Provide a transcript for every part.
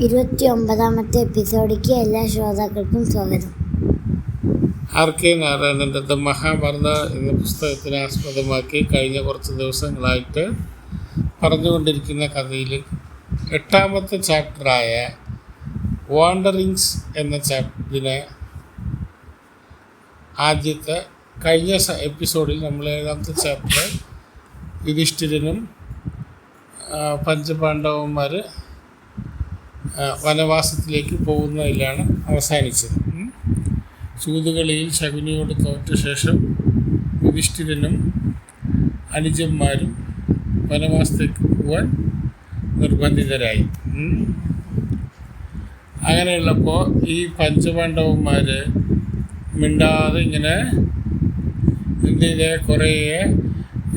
29-ാമത്തെ എപ്പിസോഡിലേക്ക് എല്ലാ ശ്രോതാക്കൾക്കും സ്വാഗതം. ആർ.കെ. നാരായണൻ്റെ മഹാഭാരത എന്ന പുസ്തകത്തിനെ ആസ്പദമാക്കി കഴിഞ്ഞ കുറച്ച് ദിവസങ്ങളായിട്ട് പറഞ്ഞുകൊണ്ടിരിക്കുന്ന കഥയിൽ 8ാമത്തെ ചാപ്റ്ററായ വാണ്ടറിങ്സ് എന്ന ചാപ്റ്ററിനെ ആദ്യത്തെ കഴിഞ്ഞ എപ്പിസോഡിൽ നമ്മൾ 7ാമത്തെ ചാപ്റ്റർ യുധിഷ്ഠിരനും പഞ്ചപാണ്ഡവന്മാർ വനവാസത്തിലേക്ക് പോകുന്നതിലാണ് അവസാനിച്ചത്. ചൂതുകളിയിൽ ശകുനിയോട് തോറ്റ ശേഷം യുധിഷ്ഠിരനും അനുജന്മാരും വനവാസത്തേക്ക് പോകാൻ നിർബന്ധിതരായി. അങ്ങനെയുള്ളപ്പോൾ ഈ പഞ്ചപാണ്ഡവന്മാർ മിണ്ടാതെ ഇങ്ങനെ ഇന്ത്യയിലെ കുറേ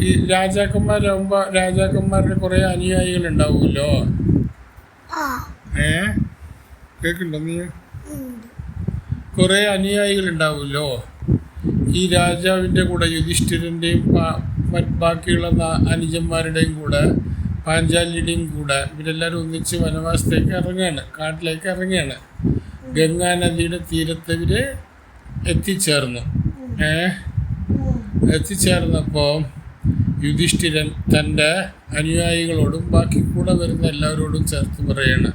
ഈ രാജാക്കന്മാരാകുമ്പോൾ രാജാക്കന്മാരുടെ കുറേ അനുയായികളുണ്ടാവുമല്ലോ. കേൾക്കുന്നുണ്ടോ നീ? കുറേ അനുയായികളുണ്ടാവുമല്ലോ. ഈ രാജാവിൻ്റെ കൂടെ യുധിഷ്ഠിരൻ്റെയും ബാക്കിയുള്ള അനുജന്മാരുടെയും കൂടെ പാഞ്ചാലിയുടെയും കൂടെ ഇവരെല്ലാവരും ഒന്നിച്ച് വനവാസത്തേക്ക് ഇറങ്ങുകയാണ്, കാട്ടിലേക്ക് ഇറങ്ങുകയാണ്. ഗംഗാനദിയുടെ തീരത്ത് ഇവർ എത്തിച്ചേർന്നു. എത്തിച്ചേർന്നപ്പോൾ യുധിഷ്ഠിരൻ തൻ്റെ അനുയായികളോടും ബാക്കി കൂടെ വരുന്ന എല്ലാവരോടും ചേർത്ത് പറയാണ്,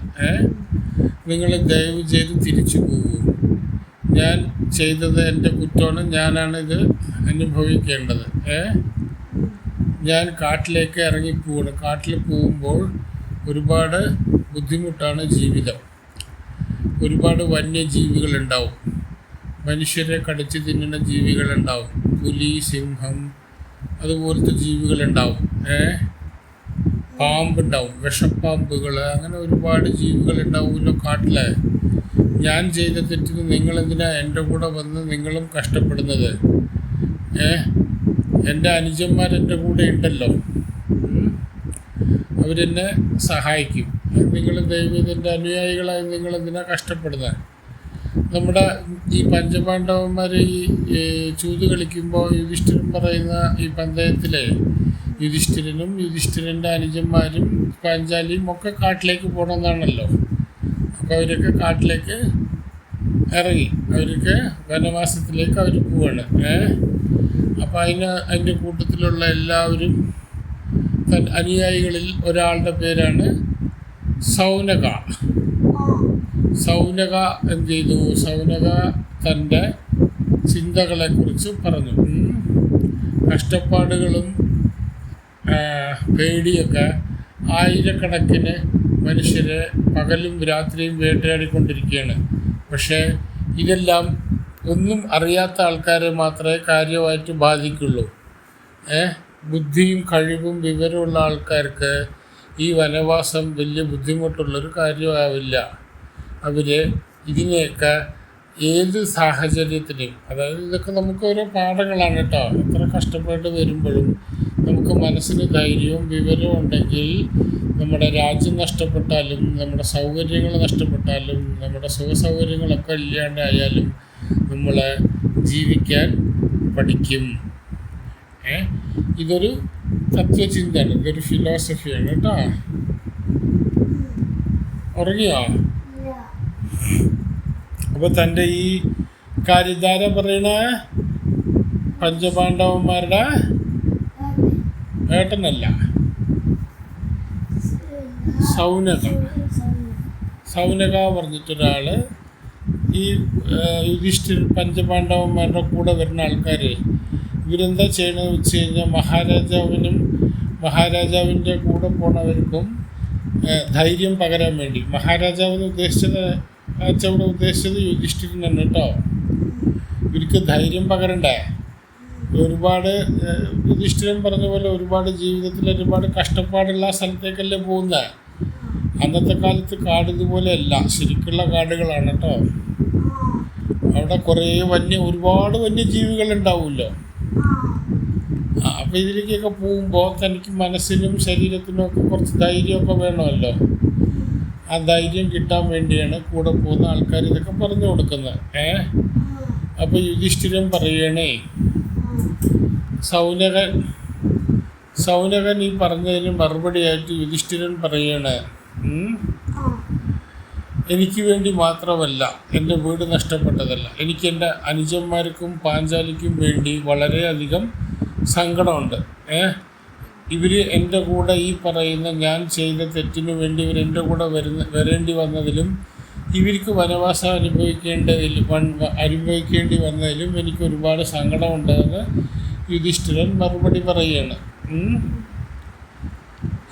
നിങ്ങൾ ദയവ് ചെയ്ത് തിരിച്ചു പോകൂ. ഞാൻ ചെയ്തത് എൻ്റെ കുറ്റമാണ്, ഞാനാണിത് അനുഭവിക്കേണ്ടത്. ഞാൻ കാട്ടിലേക്ക് ഇറങ്ങിപ്പോവാണ്. കാട്ടിൽ പോകുമ്പോൾ ഒരുപാട് ബുദ്ധിമുട്ടാണ് ജീവിതം. ഒരുപാട് വന്യജീവികളുണ്ടാവും, മനുഷ്യരെ കടിച്ചു തിന്നുന്ന ജീവികളുണ്ടാവും, പുലി, സിംഹം അതുപോലത്തെ ജീവികളുണ്ടാവും, പാമ്പുണ്ടാവും, വിഷപ്പാമ്പുകൾ, അങ്ങനെ ഒരുപാട് ജീവികളുണ്ടാവുമല്ലോ കാട്ടിൽ. ഞാൻ ചെയ്ത തെറ്റിന് നിങ്ങളെന്തിനാ എൻ്റെ കൂടെ വന്ന് നിങ്ങളും കഷ്ടപ്പെടുന്നത്? എൻ്റെ അനുജന്മാരെൻ്റെ കൂടെ ഉണ്ടല്ലോ, അവരെന്നെ സഹായിക്കും. നിങ്ങൾ ദൈവം എൻ്റെ അനുയായികളായി നിങ്ങളെന്തിനാ കഷ്ടപ്പെടുന്നത്? നമ്മുടെ ഈ പഞ്ചപാണ്ഡവന്മാർ ഈ ചൂത് കളിക്കുമ്പോൾ യുധിഷ്ഠിരൻ പറയുന്ന ഈ പന്തയത്തിലെ യുധിഷ്ഠിരനും യുധിഷ്ഠിരൻ്റെ അനുജന്മാരും പാഞ്ചാലിയും ഒക്കെ കാട്ടിലേക്ക് പോകണമെന്നാണല്ലോ. അപ്പോൾ അവരൊക്കെ കാട്ടിലേക്ക് ഇറങ്ങി, അവർക്ക് വനവാസത്തിലേക്ക് അവർ പോവാണ്. അപ്പോൾ അതിൻ്റെ കൂട്ടത്തിലുള്ള എല്ലാവരും അനുയായികളിൽ ഒരാളുടെ പേരാണ് സൗനക. സൗനക എന്ത് ചെയ്തു? സൗനക തൻ്റെ ചിന്തകളെക്കുറിച്ച് പറഞ്ഞു. കഷ്ടപ്പാടുകളും പേടിയൊക്കെ ആയിരക്കണക്കിന് മനുഷ്യരെ പകലും രാത്രിയും വേട്ടയാടിക്കൊണ്ടിരിക്കുകയാണ്. പക്ഷേ ഇതെല്ലാം ഒന്നും അറിയാത്ത ആൾക്കാരെ മാത്രമേ കാര്യമായിട്ട് ബാധിക്കുള്ളൂ. ബുദ്ധിയും കഴിവും വിവരമുള്ള ആൾക്കാർക്ക് ഈ വനവാസം വലിയ ബുദ്ധിമുട്ടുള്ളൊരു കാര്യമാവില്ല. അവർ ഇതിനെയൊക്കെ ഏത് സാഹചര്യത്തിലും, അതായത് ഇതൊക്കെ നമുക്ക് ഓരോ പാഠങ്ങളാണ് കേട്ടോ. എത്ര കഷ്ടപ്പെട്ട് വരുമ്പോഴും നമുക്ക് മനസ്സിന് ധൈര്യവും വിവരവും ഉണ്ടെങ്കിൽ നമ്മുടെ രാജ്യം നഷ്ടപ്പെട്ടാലും നമ്മുടെ സൗകര്യങ്ങൾ നഷ്ടപ്പെട്ടാലും നമ്മുടെ സുഖസൗകര്യങ്ങളൊക്കെ ഇല്ലാണ്ടായാലും നമ്മളെ ജീവിക്കാൻ പഠിക്കും. ഇതൊരു തത്വചിന്തയാണ്, ഇതൊരു ഫിലോസഫിയാണ് കേട്ടോ. ഉറങ്ങിയോ? അപ്പോൾ തൻ്റെ ഈ കാര്യധാര പറയണ പഞ്ചപാണ്ഡവന്മാരുടെ ഏട്ടനല്ല, സൗനക പറഞ്ഞിട്ടൊരാൾ ഈ പഞ്ചപാണ്ഡവന്മാരുടെ കൂടെ വരുന്ന ആൾക്കാർ ഇവരെന്താ ചെയ്യണമെന്ന് വെച്ച് കഴിഞ്ഞാൽ മഹാരാജാവിൻ്റെ കൂടെ പോണവർക്കും ധൈര്യം പകരാൻ വേണ്ടി, മഹാരാജാവിന് ഉദ്ദേശിച്ചത് യുധിഷ്ഠിരനാണ് കേട്ടോ. ഇവർക്ക് ധൈര്യം പകരണ്ടേ? ഒരുപാട് യുധിഷ്ഠിരൻ പറഞ്ഞ പോലെ ഒരുപാട് ജീവിതത്തിൽ ഒരുപാട് കഷ്ടപ്പാടുള്ള സ്ഥലത്തേക്കല്ലേ പോകുന്നത്. അന്നത്തെ കാലത്ത് കാട് ഇതുപോലെയല്ല, ശരിക്കുള്ള കാടുകളാണ് കേട്ടോ. അവിടെ കുറേ ഒരുപാട് വന്യജീവികളുണ്ടാവുമല്ലോ. അപ്പോൾ ഇതിലേക്കൊക്കെ പോകുമ്പോൾ തനിക്ക് മനസ്സിനും ശരീരത്തിനും ഒക്കെ കുറച്ച് ധൈര്യമൊക്കെ വേണമല്ലോ. ആ ധൈര്യം കിട്ടാൻ വേണ്ടിയാണ് കൂടെ പോകുന്ന ആൾക്കാർ ഇതൊക്കെ പറഞ്ഞു കൊടുക്കുന്നത്. അപ്പോൾ യുധിഷ്ഠിരൻ പറയണേ, സൗനകൻ ഈ പറഞ്ഞതിന് മറുപടിയായിട്ട് യുധിഷ്ഠിരൻ പറയണേ, എനിക്ക് വേണ്ടി മാത്രമല്ല, എൻ്റെ വീട് നഷ്ടപ്പെട്ടതല്ല, എനിക്ക് എൻ്റെ അനുജന്മാർക്കും പാഞ്ചാലിക്കും വേണ്ടി വളരെയധികം സങ്കടമുണ്ട്. ഇവർ എൻ്റെ കൂടെ ഈ പറയുന്ന ഞാൻ ചെയ്ത തെറ്റിനു വേണ്ടി ഇവർ എൻ്റെ കൂടെ വരേണ്ടി വന്നതിലും ഇവർക്ക് വനവാസം അനുഭവിക്കേണ്ടി വന്നതിലും എനിക്ക് ഒരുപാട് സങ്കടമുണ്ടെന്ന് യുധിഷ്ഠിരൻ മറുപടി പറയുകയാണ്.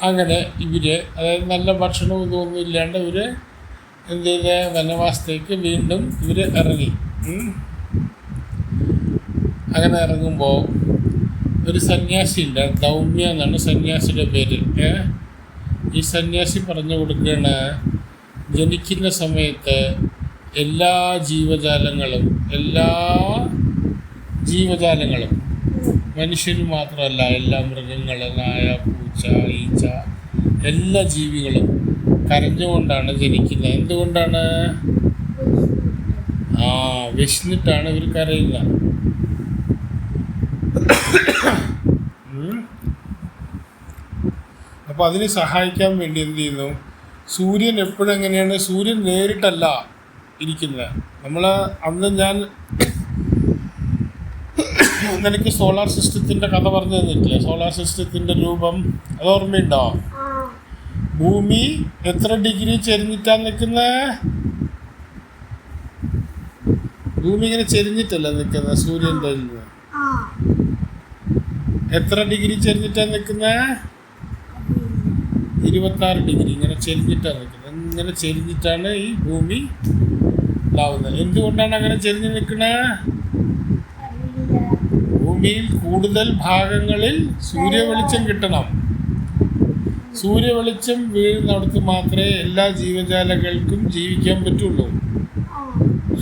അങ്ങനെ ഇവർ, അതായത് നല്ല ഭക്ഷണവും ഇതൊന്നും ഇല്ലാണ്ട് ഇവർ എന്ത് ചെയ്ത വനവാസത്തേക്ക് വീണ്ടും ഇവർ ഇറങ്ങി. അങ്ങനെ ഇറങ്ങുമ്പോൾ ഒരു സന്യാസിയുണ്ട്, ദൗമ്യ എന്നാണ് സന്യാസിയുടെ പേര്. ഈ സന്യാസി പറഞ്ഞു കൊടുക്കുകയാണ്, ജനിക്കുന്ന സമയത്ത് എല്ലാ ജീവജാലങ്ങളും മനുഷ്യരും മാത്രമല്ല, എല്ലാ മൃഗങ്ങളും, നായ, പൂച്ച, ഈച്ച, എല്ലാ ജീവികളും കരഞ്ഞുകൊണ്ടാണ് ജനിക്കുന്നത്. എന്തുകൊണ്ടാണ്? വിശന്നിട്ടാണ് ഇവർ കരയുന്നത്. അപ്പോൾ അതിനെ സഹായിക്കാൻ വേണ്ടി എന്ത് ചെയ്യുന്നു? സൂര്യൻ എപ്പോഴും എങ്ങനെയാണ്? സൂര്യൻ നേരിട്ടല്ല ഇരിക്കുന്നത്. അന്ന് ഞാൻ നിനക്ക് സോളാർ സിസ്റ്റത്തിൻ്റെ കഥ പറഞ്ഞു തന്നിട്ടില്ലേ? സോളാർ സിസ്റ്റത്തിൻ്റെ രൂപം അത് ഓർമ്മയുണ്ടോ? ഭൂമി എത്ര ഡിഗ്രി ചെരിഞ്ഞിട്ടാണ് നിൽക്കുന്നത്? ഭൂമി ഇങ്ങനെ ചെരിഞ്ഞിട്ടല്ല നിൽക്കുന്നത് സൂര്യൻ്റെ നിന്ന്. എത്ര ഡിഗ്രി ചെരിഞ്ഞിട്ടാണ് നിൽക്കുന്നത്? 26 ഡിഗ്രി ഇങ്ങനെ ചെരിഞ്ഞിട്ടാണ് നിൽക്കുന്നത്. ഇങ്ങനെ ചെരിഞ്ഞിട്ടാണ് ഈ ഭൂമി ഉണ്ടാവുന്നത്. എന്തുകൊണ്ടാണ് അങ്ങനെ ചെരിഞ്ഞ് നിൽക്കുന്നത്? ഭൂമിയിൽ കൂടുതൽ ഭാഗങ്ങളിൽ സൂര്യവെളിച്ചം കിട്ടണം. സൂര്യവെളിച്ചം വീഴുന്നിടത്ത് മാത്രമേ എല്ലാ ജീവജാലങ്ങൾക്കും ജീവിക്കാൻ പറ്റുള്ളൂ.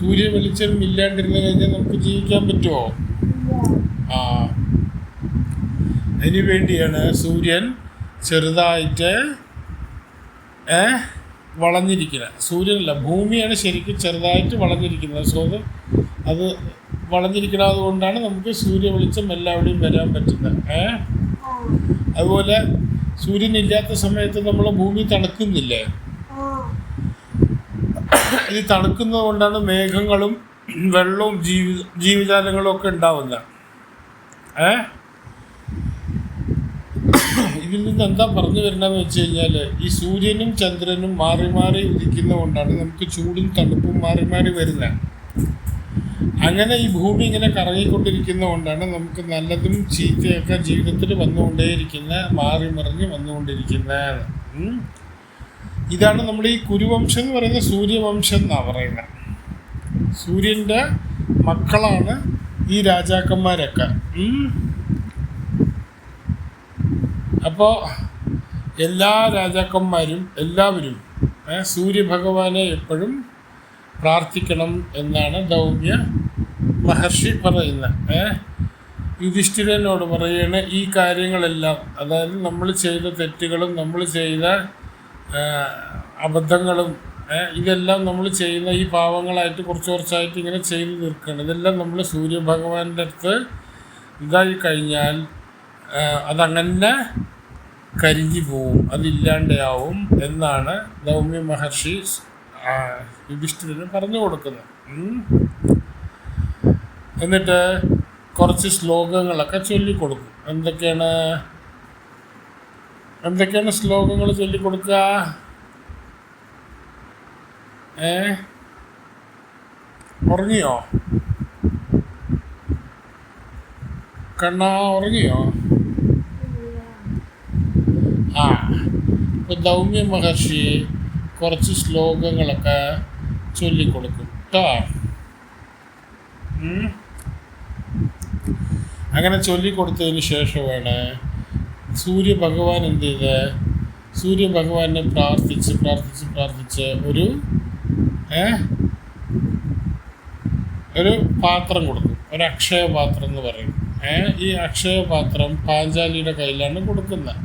സൂര്യവെളിച്ചം ഇല്ലാണ്ടിരുന്നു കഴിഞ്ഞാൽ നമുക്ക് ജീവിക്കാൻ പറ്റുമോ? അതിനു വേണ്ടിയാണ് സൂര്യൻ ചെറുതായിട്ട് വളഞ്ഞിരിക്കുന്നത്. സൂര്യനല്ല, ഭൂമിയാണ് ശരിക്കും ചെറുതായിട്ട് വളഞ്ഞിരിക്കുന്നത്. അത് വളഞ്ഞിരിക്കുന്നത് കൊണ്ടാണ് നമുക്ക് സൂര്യവെളിച്ചം എല്ലാവിടെയും വരാൻ പറ്റുന്നത്. അതുപോലെ സൂര്യനില്ലാത്ത സമയത്ത് നമ്മളെ ഭൂമി തണുക്കുന്നില്ലേ? ഇത് തണുക്കുന്നത് കൊണ്ടാണ് മേഘങ്ങളും വെള്ളവും ജീവജാലങ്ങളും ഒക്കെ ഉണ്ടാവുന്നത്. ഇതിൽ നിന്ന് എന്താ പറഞ്ഞു വരണമെന്ന് വെച്ച് കഴിഞ്ഞാൽ, ഈ സൂര്യനും ചന്ദ്രനും മാറി മാറി ഉദിക്കുന്നത് കൊണ്ടാണ് നമുക്ക് ചൂടും തണുപ്പും മാറി മാറി വരുന്നത്. അങ്ങനെ ഈ ഭൂമി ഇങ്ങനെ കറങ്ങിക്കൊണ്ടിരിക്കുന്നത് കൊണ്ടാണ് നമുക്ക് നല്ലതും ചീത്തയൊക്കെ ജീവിതത്തിൽ മാറി മറിഞ്ഞ് വന്നുകൊണ്ടിരിക്കുന്നത്. ഇതാണ് നമ്മുടെ ഈ കുരുവംശം എന്ന് പറയുന്നത്. സൂര്യവംശം എന്നാണ് പറയുന്നത്. സൂര്യൻ്റെ മക്കളാണ് ഈ രാജാക്കന്മാരൊക്കെ. അപ്പോൾ എല്ലാ രാജാക്കന്മാരും എല്ലാവരും സൂര്യഭഗവാനെ എപ്പോഴും പ്രാർത്ഥിക്കണം എന്നാണ് ദൗമ്യ മഹർഷി പറയുന്നത്. യുധിഷ്ഠിരനോട് പറയാണ് ഈ കാര്യങ്ങളെല്ലാം, അതായത് നമ്മൾ ചെയ്ത തെറ്റുകളും നമ്മൾ ചെയ്ത അബദ്ധങ്ങളും ഇതെല്ലാം നമ്മൾ ചെയ്യുന്ന ഈ പാവങ്ങളായിട്ട് കുറച്ചായിട്ട് ഇങ്ങനെ ചെയ്തു തീർക്കുകയാണ്. ഇതെല്ലാം നമ്മൾ സൂര്യഭഗവാന്റെ അടുത്ത് ഇതായി കഴിഞ്ഞാൽ അതങ്ങനെ കരിഞ്ഞു പോവും, അതില്ലാണ്ടാവും എന്നാണ് ദൗമ്യ മഹർഷി യുധിഷ്ഠിരന് പറഞ്ഞു കൊടുക്കുന്നത്. എന്നിട്ട് കുറച്ച് ശ്ലോകങ്ങളൊക്കെ ചൊല്ലിക്കൊടുക്കും. എന്തൊക്കെയാണ് ശ്ലോകങ്ങൾ ചൊല്ലിക്കൊടുക്കുക? ഉറങ്ങിയോ കണ്ണാ? ഉറങ്ങിയോ? ഇപ്പോൾ ദൗമ്യ മഹർഷി കുറച്ച് ശ്ലോകങ്ങളൊക്കെ ചൊല്ലിക്കൊടുക്കും കേട്ടോ. അങ്ങനെ ചൊല്ലിക്കൊടുത്തതിന് ശേഷമാണ് സൂര്യഭഗവാൻ എന്ത് ചെയ്ത്, സൂര്യഭഗവാനെ പ്രാർത്ഥിച്ച് ഒരു പാത്രം കൊടുക്കും. ഒരു അക്ഷയപാത്രം എന്ന് പറയും. ഈ അക്ഷയപാത്രം പാഞ്ചാലിയുടെ കയ്യിലാണ് കൊടുക്കുന്നത്.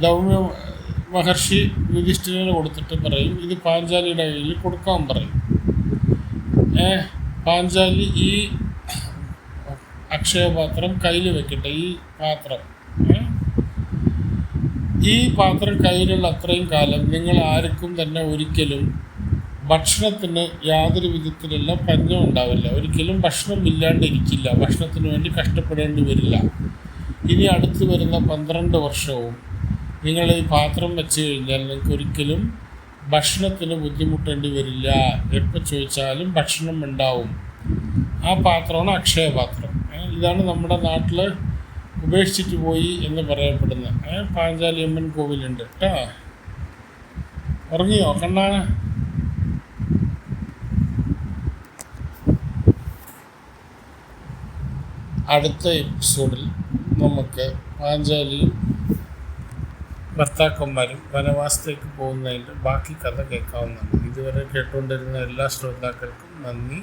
ദൗമ്യ മഹർഷി യുധിഷ്ഠിരന് കൊടുത്തിട്ട് പറയും ഇത് പാഞ്ചാലിയുടെ കയ്യിൽ കൊടുക്കാൻ പറയും. പാഞ്ചാലി ഈ അക്ഷയപാത്രം കയ്യിൽ വെക്കട്ടെ. ഈ പാത്രം ഈ പാത്രം കയ്യിലുള്ള അത്രയും കാലം നിങ്ങൾ ആർക്കും തന്നെ ഒരിക്കലും ഭക്ഷണത്തിന് യാതൊരു വിധത്തിലുള്ള പഞ്ഞം ഉണ്ടാവില്ല. ഒരിക്കലും ഭക്ഷണം ഇല്ലാണ്ടിരിക്കില്ല. ഭക്ഷണത്തിന് വേണ്ടി കഷ്ടപ്പെടേണ്ടി വരില്ല. ഇനി അടുത്ത് വരുന്ന 12 വർഷവും നിങ്ങൾ ഈ പാത്രം വെച്ച് കഴിഞ്ഞാൽ നിങ്ങൾക്ക് ഒരിക്കലും ഭക്ഷണത്തിന് ബുദ്ധിമുട്ടേണ്ടി വരില്ല. എപ്പോൾ ചോദിച്ചാലും ഭക്ഷണം ഉണ്ടാവും. ആ പാത്രമാണ് അക്ഷയപാത്രം. ഇതാണ് നമ്മുടെ നാട്ടിൽ ഉപേക്ഷിച്ചിട്ട് പോയി എന്ന് പറയപ്പെടുന്ന പാഞ്ചാലിയമ്മൻ കോവിലുണ്ട് കേട്ടോ. ഉറങ്ങിയോ കണ്ണാ? അടുത്ത എപ്പിസോഡിൽ നമുക്ക് പാഞ്ചാലിയും ഭർത്താക്കന്മാരും വനവാസത്തേക്ക് പോകുന്നതിൻ്റെ ബാക്കി കഥ കേൾക്കാവുന്നതാണ്. ഇതുവരെ കേട്ടുകൊണ്ടിരുന്ന എല്ലാ ശ്രോതാക്കൾക്കും നന്ദി.